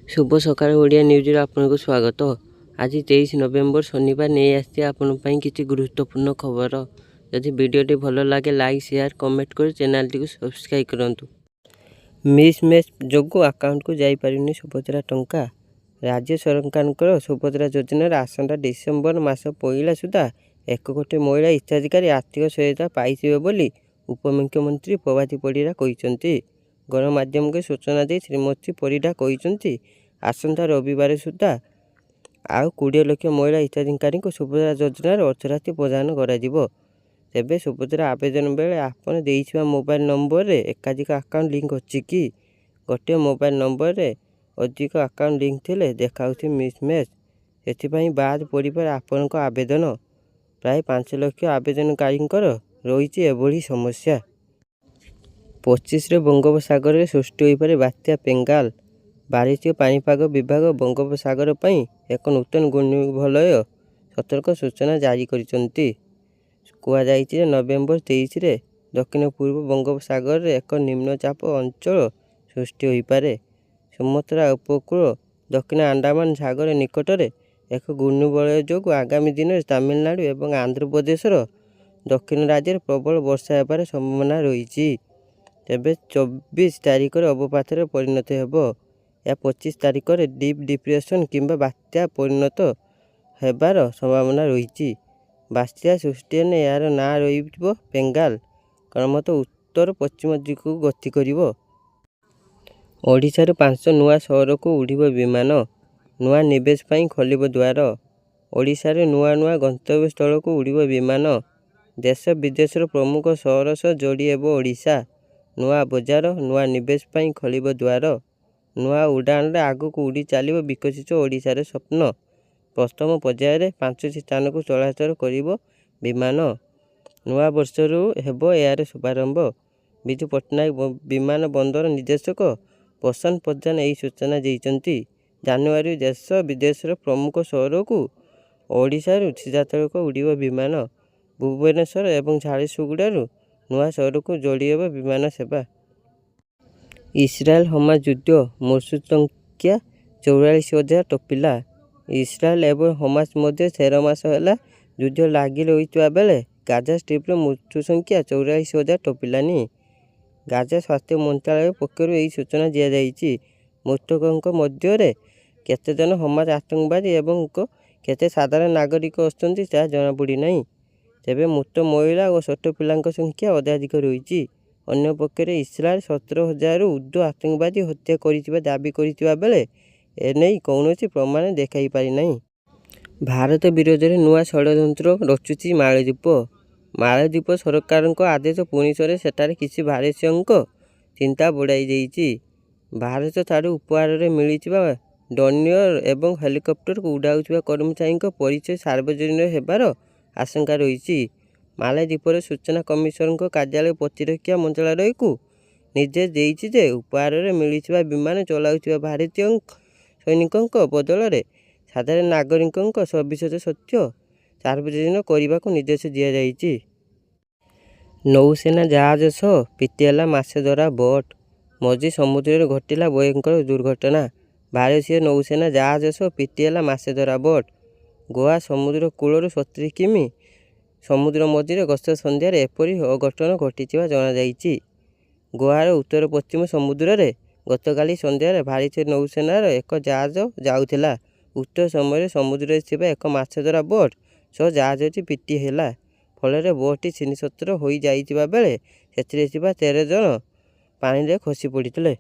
शुभ सकाळ ओडिया न्यूज आपन को स्वागत। आज 23 नवेम्बर शनिवार नहीं आसती आपण किसी गुरुत्वपूर्ण खबर। यदि वीडियोटी भल लगे लाइक शेयर कमेंट कर चैनल टी सब्सक्राइब करंतु। मिसमैच जोगु अकाउंट को जाई पारिनी सुभद्रा टंका। राज्य सरकार सुभद्रा योजनार आसंता डिसेम्बर मास पहिला सुधा 1 कोटी महिला हिताधिकारी आर्थिक सहायता पाइबे बोली उपमुख्यमंत्री प्रभाती परिड़ा कहिसेंती। गणमाध्यम के सूचना दे श्रीमती परिड़ा कहिसेंती आसंता रविवार सुधा आउ 20 लाख महिला हिताधिकारी को सुभद्रा योजनार अर्थराशि प्रदान कराजिबो। तेबे सुभद्रा आवेदन बेले आपण देइछिबा मोबाइल नंबर रे एकाधिक अकाउंट लिंक अछि कि गोटे मोबाइल नंबर रे अधिक अकाउंट लिंक थिले देखाउथि मिसमैच। सेथिपई बाद पड़िपर आपणक आवेदन। प्राय 5 लाख आवेदनकारींकर रहिछि एभली समस्या। 25 रे बंगोपसागर रे सृष्टि होइपारे बात्या पेंगाल। भारतीय पाणीपाग विभाग बंगोपसागर पई एक नूतन घूर्णिबलय सतर्क सूचना जारी करिसंती। कुआ जाइछि नवेम्बर 23 रे दक्षिण पूर्व बंगोपसागर रे एक निम्नचाप अंचल सृष्टि होइपारे। सुमात्रा उपकूल दक्षिण अंडमान सागर निकटरे एक घूर्णिबलय जोगु आगामी दिन में तमिलनाडु एवं आंध्र प्रदेशर दक्षिण राज्य प्रबल वर्षा हेबार संभावना रही। तेबे 24 तारिख अवपात परिणत हेबो। या 25 तारिख डीप डिप्रेशन किंबा बात्या परिणत हेबार संभावना रही। बात्या सृष्टि ने यार ना रहिबो पेंगाल। क्रमतः उत्तर पश्चिम दिगକୁ गति करिवो। ओडिशार 500 नुआ सहर को उड़िबो विमान। नुआ निवेश पई खोलिबो द्वार। ओडिशार नुआ नुआ गंतव्य स्थल को उड़िबो विमान। देश विदेशर प्रमुख सहर सह जोड़ी हेबो ओडिशा। नुआ बजार नुआ निवेश पई खोलिबो द्वार। नुआ उड़ान रे आगु को उड़ी चलिबो विकसित ओडिशार स्वप्न। प्रथम पर्याय 5 स्थान को चलाचल करिबो विमान। नुआ वर्षरु हेबो एयार शुभारंभ। बिजू पट्टनायक विमान बंदर निर्देशक प्रशांत प्रधान यही सूचना देइचंती। जनवरी देश विदेशर प्रमुख सहर को ओडिशारू सीधासळख उड़िबो विमान। भुवनेश्वर एवं झारसुगुड़ारू नुआ सहर को जोड़ी हेबो विमान सेवा। इस्राएल हमास युद्ध मृत्यु संख्या 44,000 टपिला। इस्राएल एवं हमास मध्य 13 मास है युद्ध लगी रही बेले गाजा स्ट्रिप्र मृत्यु संख्या 44,000 टपिलानी। गाजा स्वास्थ्य मंत्रालय पक्षर यही सूचना दि जाइए। मृतकों मध्य केते जन हमास आतंकवादी एवं केते साधारण नागरिक अच्छा ता जनापड़ी नहीं। तेबे मृत महिला और छोट पिला संख्या अत्याधिक रही। अन्य पक्षर इस्राएल 17,000 ऊर्ध्व आतंकवादी हत्या करिथिबा दाबी करिथिबा बेले एने कौनसी प्रमाण देखाई पारि नहीं। भारत विरोध में नुआ षड्यंत्र रचुची मालद्वीप। मालद्वीप सरकार आदेश पुणी थरे सेठारे किसी भारतीयों चिंता बढ़ाई देइछि। भारत ठारू उपहार रे मिलिथिबा डॉर्नियर एवं हेलिकॉप्टर को उड़ाउथिबा कर्मचारी परिचय सार्वजनिक हेबार आशंका रही। मालद्वीपर सूचना कमिशनर कार्यालय प्रतिरक्षा मंत्रालय को निर्देश देइछि जे उपहार रे मिलिथिबा विमान चलाउथिबा भारतीय सैनिकों बदल में साधारण नागरिकों सविशेष तथ्य सार्वजनिक करने को निर्देश दि जाइछि। नौसेना जहाज सह पिटिला माछधरा बोट। मझी समुद्र में घटिला भयंकर दुर्घटना। भारतीय नौसेना जहाज सह पिटिला माछधरा बोट गोवा समुद्र कूलर 70 किमी समुद्र मझे गत सन्धार एपरी अघटन घटिथिबा जना जाइछि। गोवार उत्तर पश्चिम समुद्र में गतकाली सन्धार भारतीय नौसेनार एक जहाज जाउथिला। उक्त समय समुद्र थिबा एक माछधरा बोट सह जहाजटी पिटी हेला। फल बोटटी छिन्नछत्र हो जाइथिबा बेले सेथिरे थिबा 13 जन पानी रे खसी पड़िथिले।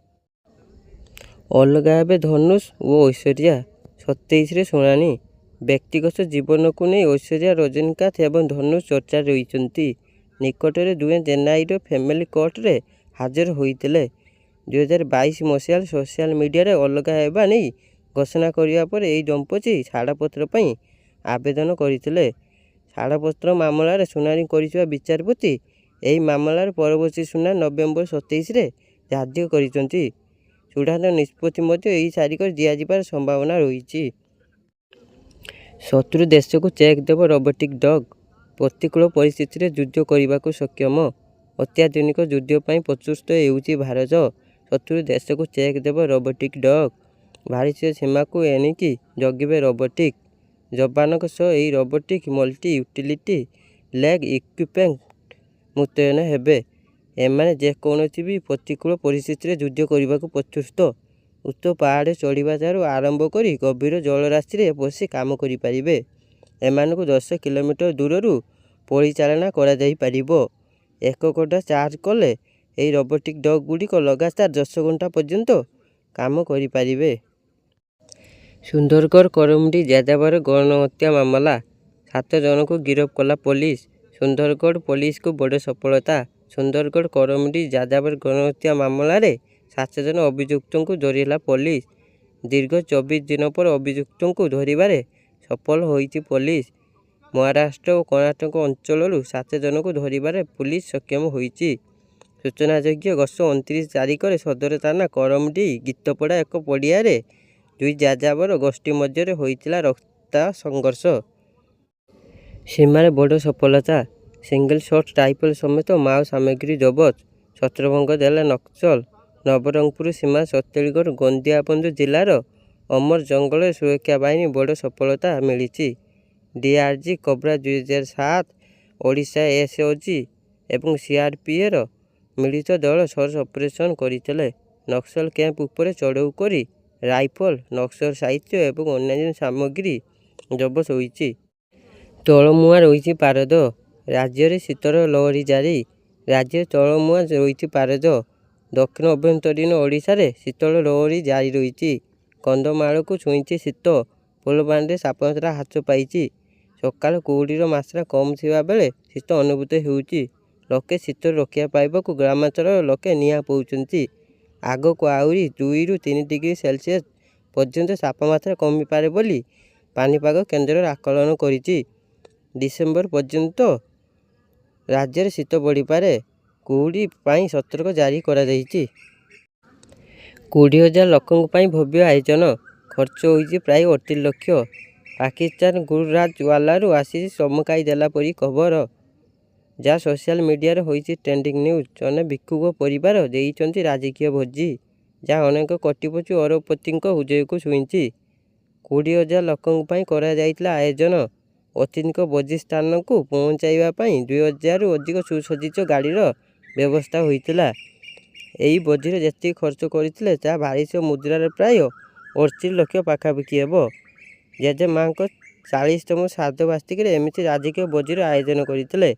अलगा हेबे धनुष और ऐश्वर्या। 27 रे शुणानी। व्यक्तिगत जीवन को नहीं ऐश्वर्या रजनीकांत एवं धनुष चर्चा रही। निकटरे दुए चेन्नईर फैमिली कोर्ट रे हाजर होइतिले। 2022 मसीह सोशल मीडिया रे अलगा हेबा नहीं घोषणा करिया पर एही दंपति छाड़पत्र पई आवेदन करितिले। छाड़पत्र मामलार शुनानी करिଥିବା विचारपति एही मामलार परवर्ती शुनानी नवेम्बर 27 रे धार्य करिसंती। चूड़ाন্ত निष्पत्ति मध्य एही तारिख दिया जिबार संभावना रही। शत्रु देश को चेक देव रोबोटिक डग। प्रतिकूल परिस्थिति रे युद्ध करने को सक्षम। अत्याधुनिक युद्ध पर प्रस्तुत होउछि भारत। शत्रु देश को चेक देव रोबोटिक डग। ଭାରତୀୟ ସୀମାକୁ ଏଣିକି ଜଗିବେ ରୋବୋଟିକ୍ ଯବାନଙ୍କ ସହ ଏହି robotic multi utility leg equipment ମୁତୟନ ହେବେ। ଏମାନେ ଯେକୌଣସି ବି ପ୍ରତିକୂଳ ପରିସ୍ଥିତିରେ ଯୁଦ୍ଧ କରିବାକୁ ପ୍ରସ୍ତୁତ। ଉଚ୍ଚ ପାହାଡ଼ ଚଢ଼ିବାଠାରୁ ଆରମ୍ଭ କରି ଗଭୀର ଜଳରାଶିରେ ବସି କାମ କରିପାରିବେ। ଏମାନଙ୍କୁ 10 କିଲୋମିଟର ଦୂରରୁ ପରିଚାଳନା କରାଯାଇପାରିବ। 1 ଘଣ୍ଟା ଚାର୍ଜ କଲେ ଏହି ରୋବୋଟିକ୍ ଡଗ୍ ଗୁଡ଼ିକ ଲଗାତାର 10 ଘଣ୍ଟା ପର୍ଯ୍ୟନ୍ତ କାମ କରିପାରିବେ। ସୁନ୍ଦରଗଡ଼ କରମୁଣ୍ଡି ଯାଯାବର ଗଣହତ୍ୟା ମାମଲା 7 ଜଣଙ୍କୁ ଗିରଫ କଲା ପୋଲିସ। ସୁନ୍ଦରଗଡ଼ ପୋଲିସକୁ ବଡ଼ ସଫଳତା। ସୁନ୍ଦରଗଡ଼ କରମୁଣ୍ଡି ଯାଯାବର ଗଣହତ୍ୟା ମାମଲାରେ 7 ଜଣ ଅଭିଯୁକ୍ତଙ୍କୁ ଧରିଲା ପୋଲିସ। ଦୀର୍ଘ 24 ଦିନ ପରେ ଅଭିଯୁକ୍ତଙ୍କୁ ଧରିବାରେ ସଫଳ ହୋଇଛି ପୋଲିସ। ମହାରାଷ୍ଟ୍ର ଓ କର୍ଣ୍ଣାଟକ ଅଞ୍ଚଳରୁ 7 ଜଣଙ୍କୁ ଧରିବାରେ ପୁଲିସ ସକ୍ଷମ ହୋଇଛି। ସୂଚନାଯୋଗ୍ୟ, ଗତ 29 ତାରିଖରେ ସଦର ଥାନା କରମୁଣ୍ଡି ଗୀତପଡ଼ା ଏକ ପଡ଼ିଆରେ ଦୁଇ ଯାଯାବର ଗୋଷ୍ଠୀ ମଧ୍ୟରେ ହୋଇଥିଲା ରକ୍ତା ସଂଘର୍ଷ। ସୀମାରେ ବଡ଼ ସଫଳତା। ସିଙ୍ଗଲ ସଟ୍ ରାଇଫଲ ସମେତ ମାଓ ସାମଗ୍ରୀ ଜବତ। ଛତ୍ରଭଙ୍ଗ ଦେଲା ନକ୍ସଲ। ନବରଙ୍ଗପୁର ସୀମା ଛତିଶଗଡ଼ ଗୋନ୍ଦିଆବନ୍ଧ ଜିଲ୍ଲାର ଅମର ଜଙ୍ଗଲରେ ସୁରକ୍ଷା ବାହିନୀ ବଡ଼ ସଫଳତା ମିଳିଛି। ଡିଆର୍ଜି କୋବ୍ରା 2007, ଓଡ଼ିଶା ଏସ୍ଓଜି ଏବଂ ସିଆର୍ପିଏଫର ମିଳିତ ଦଳ ସର୍ଚ୍ଚ ଅପରେସନ୍ କରିଥିଲେ। ନକ୍ସଲ କ୍ୟାମ୍ପ ଉପରେ ଚଢ଼ଉ କରି ରାଇଫଲ, ନକ୍ସଲ ସାହିତ୍ୟ ଏବଂ ଅନ୍ୟାନ୍ୟ ସାମଗ୍ରୀ ଜବତ ହୋଇଛି। ତଳମୁହାଁ ରହିଛି ପାରଦ। ରାଜ୍ୟରେ ଶୀତର ଲହରୀ ଜାରି। ରାଜ୍ୟରେ ତଳମୁହାଁ ରହିଛି ପାରଦ। ଦକ୍ଷିଣ ଅଭ୍ୟନ୍ତରୀଣ ଓଡ଼ିଶାରେ ଶୀତଳ ଲହରୀ ଜାରି ରହିଛି। କନ୍ଧମାଳକୁ ଛୁଇଁଛି ଶୀତ। ଫୁଲବାଣୀରେ ତାପମାତ୍ରା ହ୍ରାସ ପାଇଛି। ସକାଳ କୁହୁଡ଼ିର ମାତ୍ରା କମ୍ ଥିବା ବେଳେ ଶୀତ ଅନୁଭୂତ ହେଉଛି। ଲୋକେ ଶୀତରୁ ରକ୍ଷା ପାଇବାକୁ ଗ୍ରାମାଞ୍ଚଳର ଲୋକେ ନିଆଁ ପୋଉଛନ୍ତି। ଆଗକୁ ଆହୁରି 2ରୁ 3 ଡିଗ୍ରୀ ସେଲସିୟସ୍ ପର୍ଯ୍ୟନ୍ତ ତାପମାତ୍ରା କମିପାରେ ବୋଲି ପାଣିପାଗ କେନ୍ଦ୍ର ଆକଳନ କରିଛି। ଡିସେମ୍ବର ପର୍ଯ୍ୟନ୍ତ ରାଜ୍ୟରେ ଶୀତ ବଢ଼ିପାରେ। କୁହୁଡ଼ି ପାଇଁ ସତର୍କ ଜାରି କରାଯାଇଛି। 20,000 ଲୋକଙ୍କ ପାଇଁ ଭବ୍ୟ ଆୟୋଜନ। ଖର୍ଚ୍ଚ ହୋଇଛି ପ୍ରାୟ 38 ଲକ୍ଷ। ପାକିସ୍ତାନ ଗୁଜରାତୱାଲାରୁ ଆସିଛି ଚମକାଇ ଦେଲା ପରି ଖବର, ଯାହା ସୋସିଆଲ ମିଡ଼ିଆରେ ହୋଇଛି ଟ୍ରେଣ୍ଡିଂ ନ୍ୟୁଜ୍। ଜଣେ ଭିକ୍ଷୁକ ପରିବାର ଦେଇଛନ୍ତି ରାଜକୀୟ ଭୋଜି, ଯାହା ଅନେକ କୋଟିପତି ଓ ଅରବପତିଙ୍କ ହୃଦୟକୁ ଛୁଇଁଛି। 20,000 ଲୋକଙ୍କ ପାଇଁ କରାଯାଇଥିଲା ଆୟୋଜନ। ଅତିଥିଙ୍କ ଭୋଜି ସ୍ଥାନକୁ ପହଞ୍ଚାଇବା ପାଇଁ 2,000ରୁ ଅଧିକ ସୁସଜ୍ଜିତ ଗାଡ଼ିର ବ୍ୟବସ୍ଥା ହୋଇଥିଲା। ଏହି ଭୋଜିରେ ଯେତିକି ଖର୍ଚ୍ଚ କରିଥିଲେ ତାହା ଭାରତୀୟ ମୁଦ୍ରାରେ ପ୍ରାୟ 38 ଲକ୍ଷ ପାଖାପାଖି ହେବ। ଜେଜେମାଙ୍କ 40ତମ ଶ୍ରାଦ୍ଧ ବାର୍ଷିକୀରେ ଏମିତି ରାଜକୀୟ ଭୋଜିର ଆୟୋଜନ କରିଥିଲେ।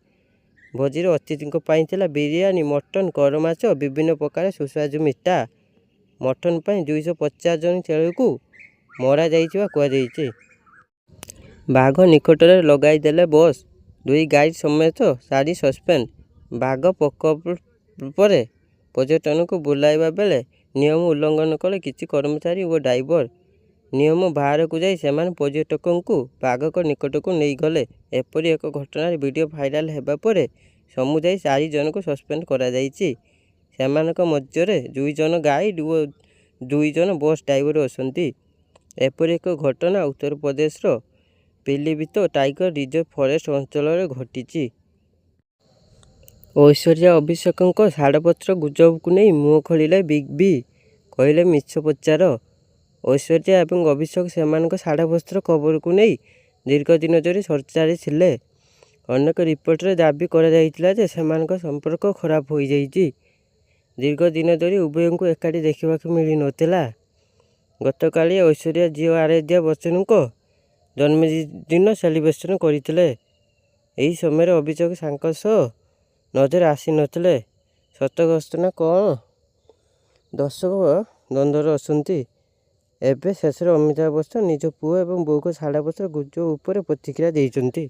ଭୋଜିରେ ଅତିଥିଙ୍କ ପାଇଁ ଥିଲା ବିରିୟାନୀ, ମଟନ, କରମାଛ, ବିଭିନ୍ନ ପ୍ରକାର ସୁସ୍ୱାଦୁ ମିଠା। ମଟନ ପାଇଁ 250 ଜଣ ଛେଳିକୁ ମରାଯାଇଥିବା କୁହାଯାଇଛି। ବାଘ ନିକଟରେ ଲଗାଇ ଦେଲେ ବସ୍। 2 ଗାଇଡ୍ ସମେତ 4 ସସ୍ପେଣ୍ଡ। ବାଘ ପ୍ରକୋପରେ ପର୍ଯ୍ୟଟକଙ୍କୁ ବୁଲାଇବା ବେଳେ ନିୟମ ଉଲ୍ଲଂଘନ କଲେ କିଛି କର୍ମଚାରୀ ଓ ଡ୍ରାଇଭର। ନିୟମ ବାହାରକୁ ଯାଇ ସେମାନେ ପର୍ଯ୍ୟଟକଙ୍କୁ ବାଘଙ୍କ ନିକଟକୁ ନେଇଗଲେ। ଏପରି ଏକ ଘଟଣାର ଭିଡ଼ିଓ ଭାଇରାଲ ହେବା ପରେ ସମୁଦାୟ 4 ଜଣଙ୍କୁ ସସ୍ପେଣ୍ଡ କରାଯାଇଛି। ସେମାନଙ୍କ ମଧ୍ୟରେ 2 ଜଣ ଗାଇଡ୍ ଓ 2 ଜଣ ବସ୍ ଡ୍ରାଇଭର ଅଛନ୍ତି। ଏପରି ଏକ ଘଟଣା ଉତ୍ତରପ୍ରଦେଶର ପିଲିଭିତ ଟାଇଗର ରିଜର୍ଭ ଫରେଷ୍ଟ ଅଞ୍ଚଳରେ ଘଟିଛି। ଐଶ୍ୱର୍ଯ୍ୟା ଅଭିଷେକଙ୍କ ଛାଡ଼ପତ୍ର ଗୁଜବକୁ ନେଇ ମୁହଁ ଖୋଲିଲେ ବିଗ୍ ବି। କହିଲେ ମିଛ ପ୍ରଚାର। ଐଶ୍ୱର୍ଯ୍ୟା ଏବଂ ଅଭିଷେକ ସେମାନଙ୍କ ଛାଡ଼ପତ୍ର ଖବରକୁ ନେଇ ଦୀର୍ଘ ଦିନ ଧରି ଚର୍ଚ୍ଚାରେ ଥିଲେ। ଅନେକ ରିପୋର୍ଟରେ ଦାବି କରାଯାଇଥିଲା ଯେ ସେମାନଙ୍କ ସମ୍ପର୍କ ଖରାପ ହୋଇଯାଇଛି। ଦୀର୍ଘ ଦିନ ଧରି ଉଭୟଙ୍କୁ ଏକାଠି ଦେଖିବାକୁ ମିଳିନଥିଲା। ଗତକାଲି ଐଶ୍ୱର୍ଯ୍ୟା ଝିଅ ଆରାଧ୍ୟା ବଚ୍ଚନଙ୍କ ଜନ୍ମଦିନ ସେଲିବ୍ରେସନ୍ କରିଥିଲେ। ଏହି ସମୟରେ ଅଭିଷେକ ତାଙ୍କ ସହ ନଜର ଆସିନଥିଲେ। ସତ ଘୋଷଣା କ'ଣ? ଦର୍ଶକ ଦ୍ୱନ୍ଦ୍ୱରେ ଅଛନ୍ତି। ଏବେ ଶେଷରେ ଅମିତାଭ ବଚ୍ଚନ ନିଜ ପୁଅ ଏବଂ ବୋଉଙ୍କ ଛାଡ଼ପତ୍ର ଗୁଜବ ଉପରେ ପ୍ରତିକ୍ରିୟା ଦେଇଛନ୍ତି।